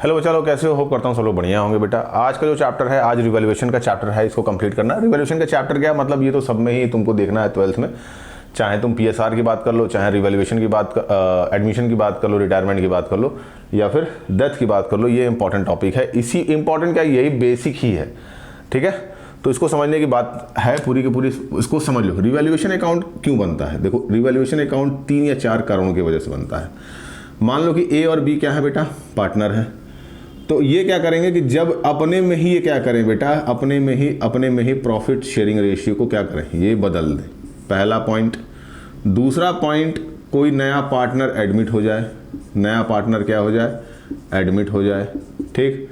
Hello बच्चा लोग, कैसे हो? होप करता हूँ सब लोग बढ़िया होंगे। बेटा आज का जो चैप्टर है, आज रिवैल्यूएशन का चैप्टर है, इसको कंप्लीट करना है। रिवैल्यूएशन का चैप्टर क्या मतलब, ये तो सब में ही तुमको देखना है 12th में। चाहे तुम पीएसआर की बात कर लो, चाहे रिवैल्यूएशन की बात, एडमिशन की बात कर लो, रिटायरमेंट की बात कर लो, या फिर डेथ की बात कर लो, ये इंपॉर्टेंट टॉपिक है। इसी इंपॉर्टेंट क्या, यही बेसिक ही है, ठीक है। तो इसको समझने की बात है पूरी की पूरी, इसको समझ लो। रिवैल्यूएशन अकाउंट क्यों बनता है? देखो, रिवैल्यूएशन अकाउंट 3 या 4 कारणों की वजह से बनता है। मान लो कि ए और बी क्या है बेटा, पार्टनर है। तो ये क्या करेंगे कि जब अपने में ही ये क्या करें बेटा, अपने में ही प्रॉफिट शेयरिंग रेशियो को क्या करें, ये बदल दें। पहला पॉइंट। दूसरा पॉइंट, कोई नया पार्टनर एडमिट हो जाए, नया पार्टनर क्या हो जाए, एडमिट हो जाए, ठीक।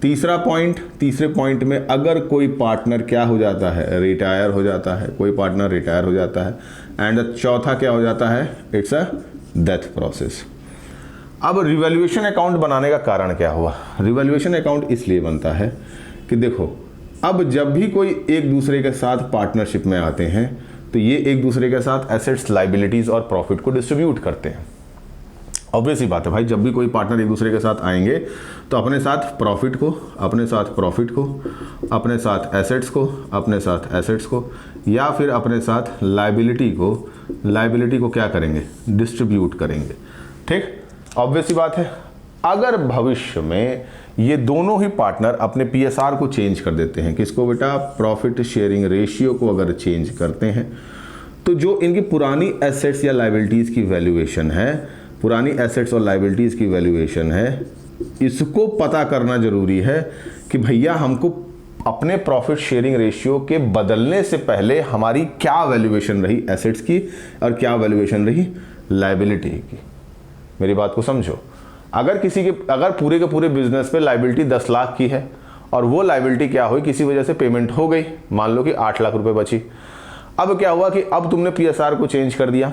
तीसरा पॉइंट, तीसरे पॉइंट में अगर कोई पार्टनर क्या हो जाता है, रिटायर हो जाता है, कोई पार्टनर रिटायर हो जाता है। एंड चौथा क्या हो जाता है, इट्स अ डेथ प्रोसेस। अब रिवैल्यूएशन अकाउंट बनाने का कारण क्या हुआ? रिवैल्यूएशन अकाउंट इसलिए बनता है कि देखो, अब जब भी कोई एक दूसरे के साथ पार्टनरशिप में आते हैं तो ये एक दूसरे के साथ एसेट्स, लाइबिलिटीज और प्रॉफिट को डिस्ट्रीब्यूट करते हैं। ऑब्वियस ही बात है भाई, जब भी कोई पार्टनर एक दूसरे के साथ आएंगे तो अपने साथ प्रॉफिट को, अपने साथ एसेट्स को, या फिर अपने साथ लाइबिलिटी को क्या करेंगे, डिस्ट्रीब्यूट करेंगे, ठीक। ऑब्वियस ही बात है। अगर भविष्य में ये दोनों ही पार्टनर अपने पीएसआर को चेंज कर देते हैं, किसको बेटा, प्रॉफिट शेयरिंग रेशियो को अगर चेंज करते हैं, तो जो इनकी पुरानी एसेट्स या लाइबिलिटीज की वैल्यूएशन है, इसको पता करना जरूरी है कि भैया हमको अपने प्रॉफिट शेयरिंग रेशियो के बदलने से पहले हमारी क्या वैल्यूएशन रही एसेट्स की और क्या वैल्यूएशन रही लाइबिलिटी की। मेरी बात को समझो। अगर पूरे के पूरे बिजनेस पे लाइबिलिटी 10 लाख की है और वो लाइबिलिटी क्या हुई, किसी वजह से पेमेंट हो गई, मान लो कि 8 लाख रुपए बची। अब क्या हुआ कि अब तुमने पीएसआर को चेंज कर दिया,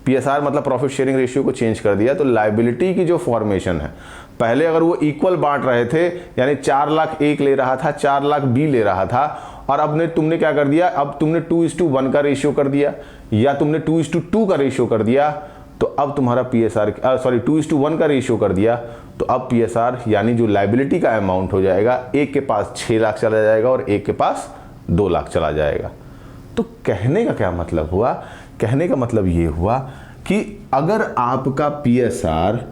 पीएसआर मतलब प्रॉफिट शेयरिंग रेशियो को चेंज कर दिया, तो लाइबिलिटी की जो फॉर्मेशन है, पहले अगर वो इक्वल बांट रहे थे, यानी 4 लाख एक ले रहा था, 4 लाख बी ले रहा था, और अब तुमने क्या कर दिया, अब तुमने 2:1 का रेशियो कर दिया, या तुमने 2:2 का रेशियो कर दिया, तो अब तुम्हारा पीएसआर 2:1 का रेशियो कर दिया, तो अब पीएसआर यानी जो लाइबिलिटी का अमाउंट हो जाएगा, एक के पास 6 लाख चला जाएगा और एक के पास 2 लाख चला जाएगा। तो कहने का क्या मतलब हुआ, कहने का मतलब ये हुआ कि अगर आपका पीएसआर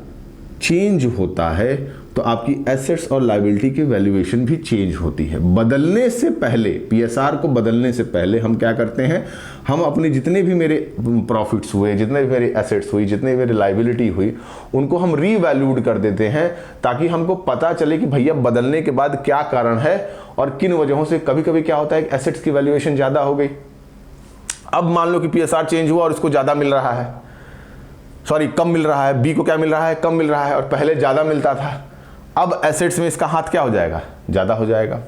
चेंज होता है तो आपकी एसेट्स और लाइबिलिटी की वैल्यूएशन भी चेंज होती है। बदलने से पहले, पीएसआर को बदलने से पहले हम क्या करते हैं, हम अपने जितने भी मेरे प्रॉफिट्स हुए, जितने भी मेरे एसेट्स हुई, जितने भी मेरी लाइबिलिटी हुई, उनको हम रीवैल्यूड कर देते हैं, ताकि हमको पता चले कि भैया बदलने के बाद क्या कारण है और किन वजहों से कभी कभी क्या होता है कि एसेट्स की वैल्यूएशन ज़्यादा हो गई। अब मान लो कि पीएसआर चेंज हुआ और इसको ज़्यादा मिल रहा है, कम मिल रहा है, बी को क्या मिल रहा है, कम मिल रहा है, और पहले ज़्यादा मिलता था। अब एसेट्स में इसका हाथ क्या हो जाएगा, ज़्यादा हो जाएगा।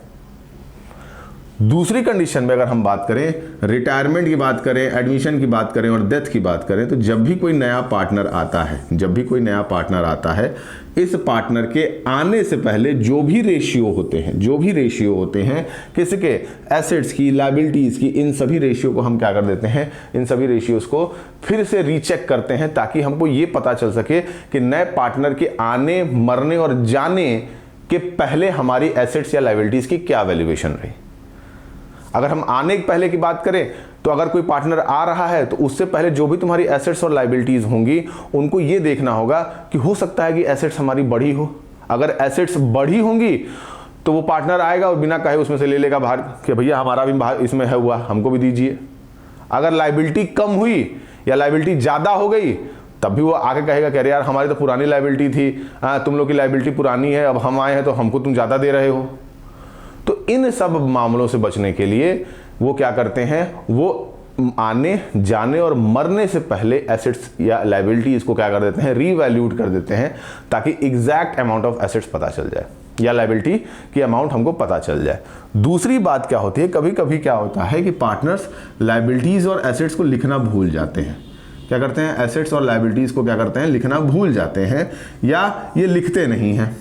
दूसरी कंडीशन में अगर हम बात करें, रिटायरमेंट की बात करें, एडमिशन की बात करें और डेथ की बात करें, तो जब भी कोई नया पार्टनर आता है, इस पार्टनर के आने से पहले जो भी रेशियो होते हैं किसके, एसेट्स की, लायबिलिटीज की, इन सभी रेशियो को हम क्या कर देते हैं, इन सभी रेशियोज को फिर से रीचेक करते हैं, ताकि हमको ये पता चल सके कि नए पार्टनर के आने, मरने और जाने के पहले हमारी एसेट्स या लायबिलिटीज की क्या वैल्यूएशन रही। अगर हम आने के पहले की बात करें, तो अगर कोई पार्टनर आ रहा है तो उससे पहले जो भी तुम्हारी एसेट्स और लायबिलिटीज होंगी, उनको ये देखना होगा कि हो सकता है कि एसेट्स हमारी बढ़ी हो। अगर एसेट्स बढ़ी होंगी तो वो पार्टनर आएगा और बिना कहे उसमें से ले लेगा बाहर कि भैया हमारा भी बाहर इसमें है हुआ, हमको भी दीजिए। अगर लायबिलिटी कम हुई या लायबिलिटी ज़्यादा हो गई, तब भी वो आके कहेगा कि अरे यार हमारी तो पुरानी लायबिलिटी थी, तुम लोग की लायबिलिटी पुरानी है, अब हम आए हैं तो हमको तुम ज़्यादा दे रहे हो। तो इन सब मामलों से बचने के लिए वो क्या करते हैं, वो आने, जाने और मरने से पहले एसेट्स या लायबिलिटीज को क्या कर देते हैं, रीवैल्यूड कर देते हैं, ताकि एग्जैक्ट अमाउंट ऑफ एसेट्स पता चल जाए या लायबिलिटी की अमाउंट हमको पता चल जाए। दूसरी बात क्या होती है, कभी कभी क्या होता है कि पार्टनर्स लायबिलिटीज और एसेट्स को लिखना भूल जाते हैं। क्या करते हैं, एसेट्स और लायबिलिटीज को क्या करते हैं, लिखना भूल जाते हैं, या ये लिखते नहीं हैं।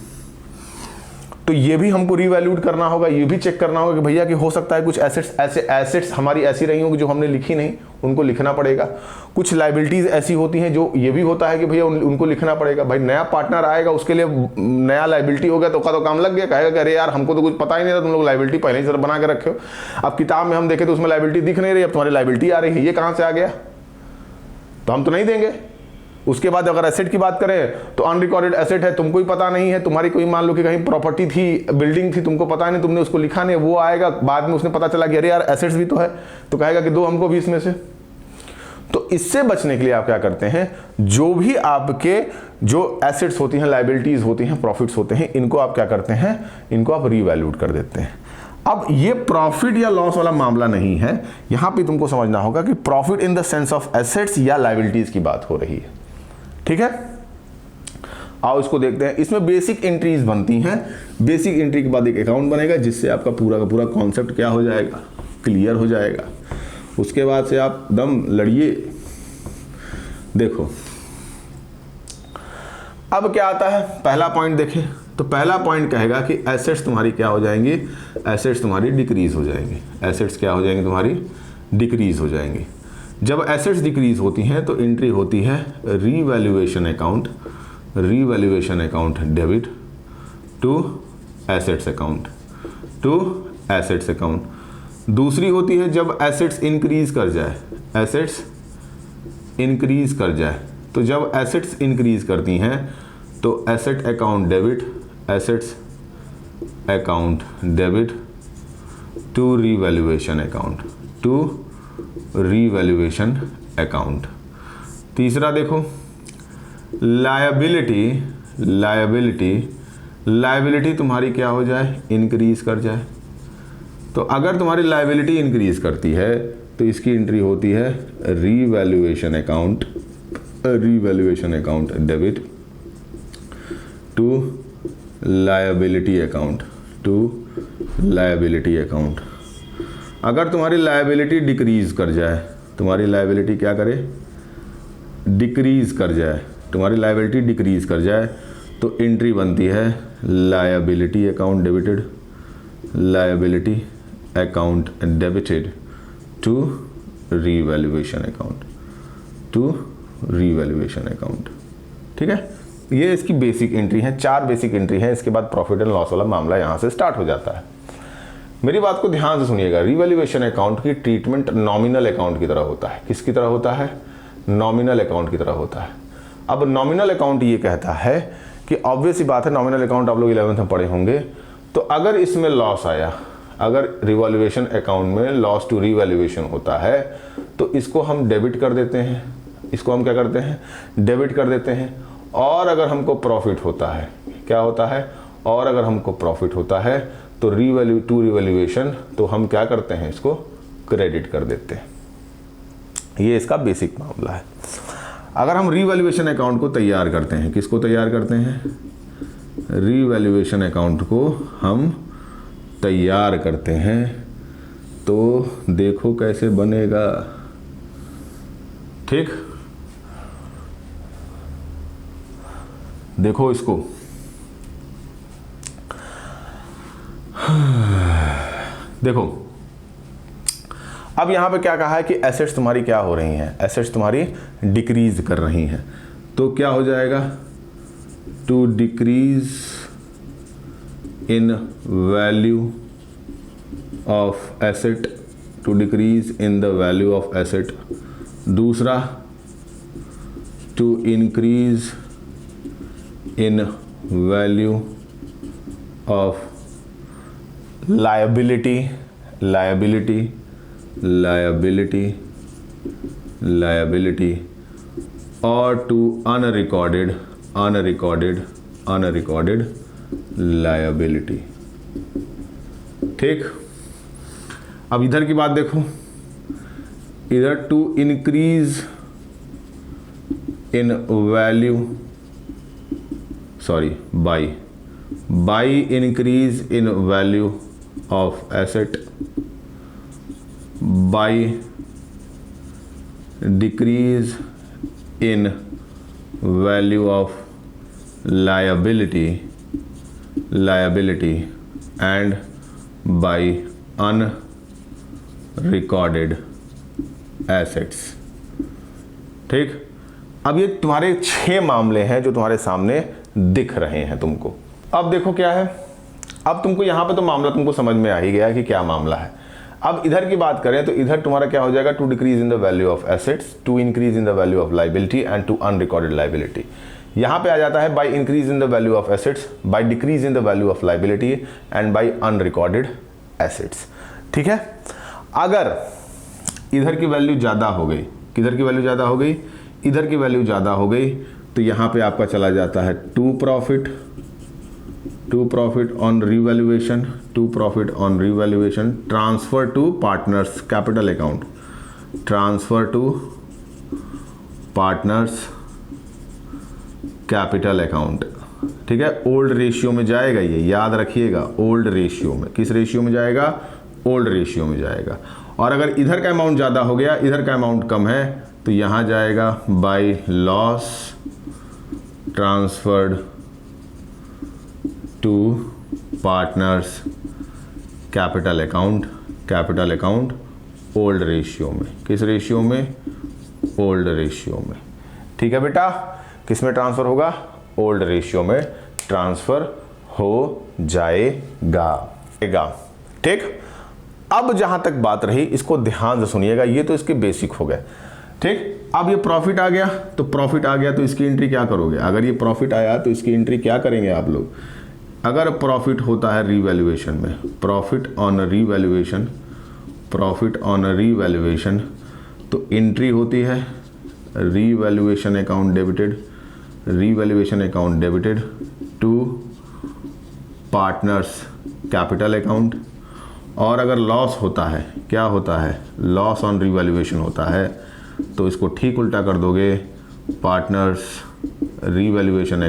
तो ये भी हमको रीवैल्यूड करना होगा, ये भी चेक करना होगा कि भैया कि हो सकता है कुछ एसेट्स हमारी ऐसी रही होंगी जो हमने लिखी नहीं, उनको लिखना पड़ेगा। कुछ लाइबिलिटीज ऐसी होती हैं जो ये भी होता है कि भैया उनको लिखना पड़ेगा। भाई नया पार्टनर आएगा, उसके लिए नया लाइबिलिटी हो गया तो का काम लग गया, कहेगा कि अरे यार हमको तो कुछ पता ही नहीं था, तुम लोग लाइबिलिटी पहले ही बना के रखे हो। अब किताब में हम देखें तो उसमें लाइबिलिटी दिख नहीं रही, अब तुम्हारी लाइबिलिटी आ रही है, ये कहाँ से आ गया? तो हम तो नहीं देंगे। उसके बाद अगर एसेट की बात करें तो अनरिकॉर्डेड एसेट है, तुमको ही पता नहीं है, तुम्हारी कोई मान लो कि कहीं प्रॉपर्टी थी, बिल्डिंग थी, तुमको पता नहीं, तुमने उसको लिखा नहीं, वो आएगा बाद में उसने पता चला कि अरे यार एसेट्स भी तो है, तो कहेगा कि दो हमको भी इसमें से। तो इससे बचने के लिए आप क्या करते हैं, जो भी आपके जो एसेट्स होती हैं, लाइबिलिटीज होती हैं, प्रॉफिट्स होते हैं, इनको आप क्या करते हैं, इनको आप रीवैल्यूड कर देते हैं। अब ये प्रॉफिट या लॉस वाला मामला नहीं है, यहां पे तुमको समझना होगा कि profit in the sense of assets या लाइबिलिटीज की बात हो रही है। ठीक है, आओ इसको देखते हैं। इसमें बेसिक एंट्रीज बनती हैं। बेसिक एंट्री के बाद एक अकाउंट बनेगा जिससे आपका पूरा का पूरा कॉन्सेप्ट क्या हो जाएगा, क्लियर हो जाएगा। उसके बाद से आप दम लड़िए। देखो अब क्या आता है, पहला पॉइंट देखें तो पहला पॉइंट कहेगा कि एसेट्स तुम्हारी क्या हो जाएंगी, एसेट्स तुम्हारी डिक्रीज हो जाएंगी। एसेट्स क्या हो जाएंगी तुम्हारी, डिक्रीज हो जाएंगी। जब एसेट्स डिक्रीज होती हैं तो एंट्री होती है revaluation account, revaluation account debit to assets account, to assets account. दूसरी होती है जब एसेट्स इंक्रीज कर जाए, एसेट्स इंक्रीज कर जाए, तो जब एसेट्स इंक्रीज करती हैं तो asset account debit, assets account debit to revaluation account, to revaluation account. तीसरा देखो लायबिलिटी, लायबिलिटी, लायबिलिटी तुम्हारी क्या हो जाए, इंक्रीज कर जाए। तो अगर तुम्हारी लायबिलिटी इंक्रीज करती है तो इसकी एंट्री होती है revaluation account, revaluation account debit to liability account, to liability account. अगर तुम्हारी लायबिलिटी डिक्रीज कर जाए, तुम्हारी लायबिलिटी क्या करे, डिक्रीज कर जाए, तुम्हारी लायबिलिटी डिक्रीज कर जाए तो एंट्री बनती है liability account debited, liability account debited to revaluation account, to revaluation account. ठीक है, ये इसकी बेसिक एंट्री है, 4 बेसिक एंट्री है। इसके बाद प्रॉफिट एंड लॉस वाला मामला यहां से स्टार्ट हो जाता है। मेरी बात को ध्यान से सुनिएगा, रीवैल्यूएशन अकाउंट की ट्रीटमेंट नॉमिनल अकाउंट की तरह होता है। किसकी तरह होता है, नॉमिनल अकाउंट की तरह होता है। अब नॉमिनल अकाउंट ये कहता है कि ऑब्वियस ही बात है, नॉमिनल अकाउंट आप लोग 11th में पढ़े होंगे, तो अगर इसमें लॉस आया, अगर रिवैल्यूएशन अकाउंट में लॉस टू रीवैल्यूएशन होता है तो इसको हम डेबिट कर देते हैं, इसको हम क्या करते हैं, डेबिट कर देते हैं। और अगर हमको प्रॉफिट होता है, क्या होता है, और अगर हमको प्रॉफिट होता है तो रीवैल्यू टू रिवैल्यूएशन, तो हम क्या करते हैं, इसको क्रेडिट कर देते हैं। ये इसका बेसिक मामला है। अगर हम रीवैल्यूएशन अकाउंट को तैयार करते हैं, किसको तैयार करते हैं, रीवैल्यूएशन अकाउंट को हम तैयार करते हैं, तो देखो कैसे बनेगा। ठीक, देखो इसको, देखो अब यहां पे क्या कहा है कि एसेट्स तुम्हारी क्या हो रही हैं, एसेट्स तुम्हारी डिक्रीज कर रही हैं। तो क्या हो जाएगा, to decrease in value of asset, to decrease in the value of asset. दूसरा, to increase in value of liability, liability, liability, liability, और to unrecorded, unrecorded, unrecorded liability. ठीक, अब इधर की बात देखो, इधर to increase in value, sorry by increase in value of asset, by decrease in value of liability, liability and by unrecorded assets। ठीक, अब ये तुम्हारे 6 मामले हैं जो तुम्हारे सामने दिख रहे हैं तुमको। अब देखो क्या है, अब तुमको यहां पे तो मामला तुमको समझ में आ ही गया कि क्या मामला है। अब इधर की बात करें तो इधर तुम्हारा क्या हो जाएगा, to decrease in the value of assets, to increase in the value of liability and to unrecorded liability. यहां पे आ जाता है by increase in the value of assets, by decrease in the value of liability and by unrecorded assets. ठीक है, अगर इधर की वैल्यू ज्यादा हो गई, किधर की वैल्यू ज्यादा हो गई, इधर की वैल्यू ज्यादा हो गई, तो यहां पे आपका चला जाता है to profit on revaluation, to profit on revaluation, transfer to partners capital account, transfer to partners capital account. ठीक है, ओल्ड रेशियो में जाएगा, ये याद रखिएगा, ओल्ड रेशियो में। किस रेशियो में जाएगा, ओल्ड रेशियो में जाएगा। और अगर इधर का अमाउंट ज्यादा हो गया, इधर का अमाउंट कम है, तो यहां जाएगा by loss transferred to partners capital account old ratio में। किस रेशियो में, ओल्ड रेशियो में। ठीक है बेटा, किस में ट्रांसफर होगा, ओल्ड रेशियो में ट्रांसफर हो जाएगा। ठीक, अब जहां तक बात रही, इसको ध्यान से सुनिएगा, ये तो इसके बेसिक हो गए। ठीक, अब ये प्रॉफिट आ गया, तो प्रॉफिट आ गया तो इसकी एंट्री क्या करोगे, अगर ये प्रॉफिट आया तो इसकी एंट्री क्या करेंगे आप लोग। अगर प्रॉफिट होता है रिवैल्यूएशन में, प्रॉफिट ऑन रिवैल्यूएशन, तो एंट्री होती है revaluation account debited to partners capital account. और अगर लॉस होता है, क्या होता है, लॉस ऑन रिवैल्यूएशन होता है, तो इसको ठीक उल्टा कर दोगे, partners revaluation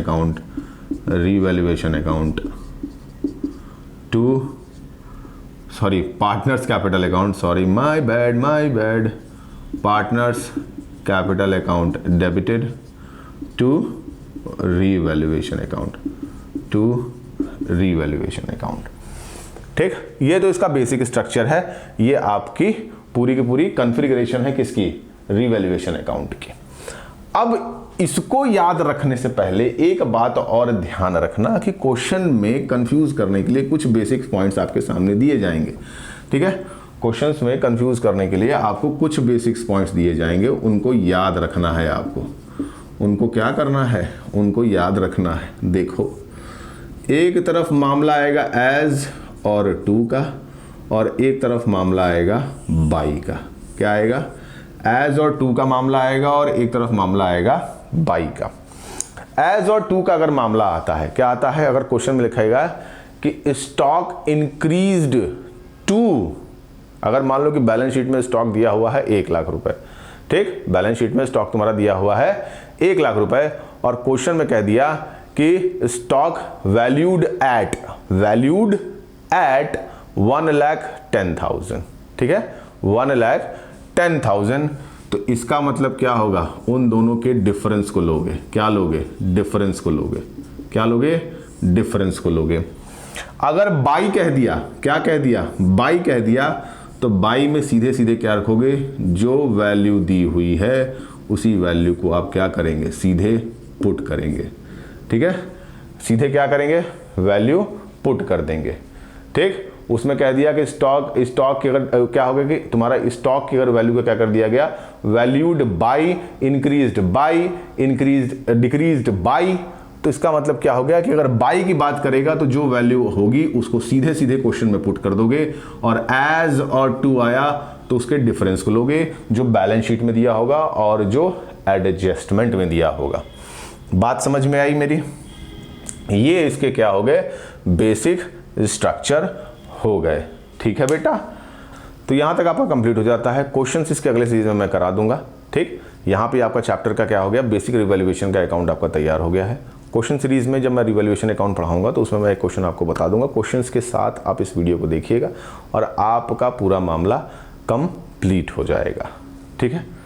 account to, sorry partners capital account, sorry my bad, partners capital account debited to revaluation account. ठीक, ये तो इसका बेसिक स्ट्रक्चर है, ये आपकी पूरी की पूरी कॉन्फ़िगरेशन है किसकी, रिवैल्यूएशन अकाउंट की। अब इसको याद रखने से पहले एक बात और ध्यान रखना कि क्वेश्चन में कंफ्यूज करने के लिए कुछ बेसिक पॉइंट्स आपके सामने दिए जाएंगे। ठीक है, क्वेश्चंस में कंफ्यूज करने के लिए आपको कुछ बेसिक्स पॉइंट्स दिए जाएंगे, उनको याद रखना है आपको। उनको क्या करना है, उनको याद रखना है। देखो, एक तरफ मामला आएगा एज और टू का, और एक तरफ मामला आएगा बाई का। क्या आएगा, एज और टू का मामला आएगा, और एक तरफ मामला आएगा बाई का। एज और टू का अगर मामला आता है, क्या आता है, अगर क्वेश्चन में लिखेगा कि स्टॉक इंक्रीज्ड टू, अगर मान लो कि बैलेंस शीट में स्टॉक दिया हुआ है 1 लाख रुपए, ठीक, बैलेंस शीट में स्टॉक तुम्हारा दिया हुआ है 1 लाख रुपए, और क्वेश्चन में कह दिया कि स्टॉक वैल्यूड एट 1,10,000। ठीक है, 1,10,000, तो इसका मतलब क्या होगा, उन दोनों के डिफरेंस को लोगे। क्या लोगे, डिफरेंस को लोगे। क्या लोगे, डिफरेंस को लोगे। अगर बाई कह दिया, क्या कह दिया, बाई कह दिया, तो बाई में सीधे सीधे क्या रखोगे, जो वैल्यू दी हुई है उसी वैल्यू को आप क्या करेंगे, सीधे पुट करेंगे। ठीक है, सीधे क्या करेंगे, वैल्यू पुट कर देंगे। ठीक, उसमें कह दिया कि स्टॉक की अगर क्या होगा कि तुम्हारा स्टॉक की अगर वैल्यू का क्या कर दिया गया, valued by increased by decreased by, तो इसका मतलब क्या हो गया कि अगर बाई की बात करेगा तो जो वैल्यू होगी उसको सीधे सीधे क्वेश्चन में पुट कर दोगे, और एज और टू आया तो उसके डिफरेंस को लोगे, जो बैलेंस शीट में दिया होगा और जो एडजस्टमेंट में दिया होगा। बात समझ में आई मेरी? ये इसके क्या हो गए, बेसिक स्ट्रक्चर हो गए। ठीक है बेटा, तो यहां तक आपका कंप्लीट हो जाता है। क्वेश्चंस इसके अगले सीरीज में मैं करा दूंगा। ठीक, यहां पे आपका चैप्टर का क्या हो गया, बेसिक रिवैल्यूएशन का अकाउंट आपका तैयार हो गया है। क्वेश्चन सीरीज में जब मैं रिवैल्यूएशन अकाउंट पढ़ाऊंगा तो उसमें मैं एक क्वेश्चन आपको बता दूंगा। क्वेश्चंस के साथ आप इस वीडियो को देखिएगा और आपका पूरा मामला कंप्लीट हो जाएगा। ठीक है।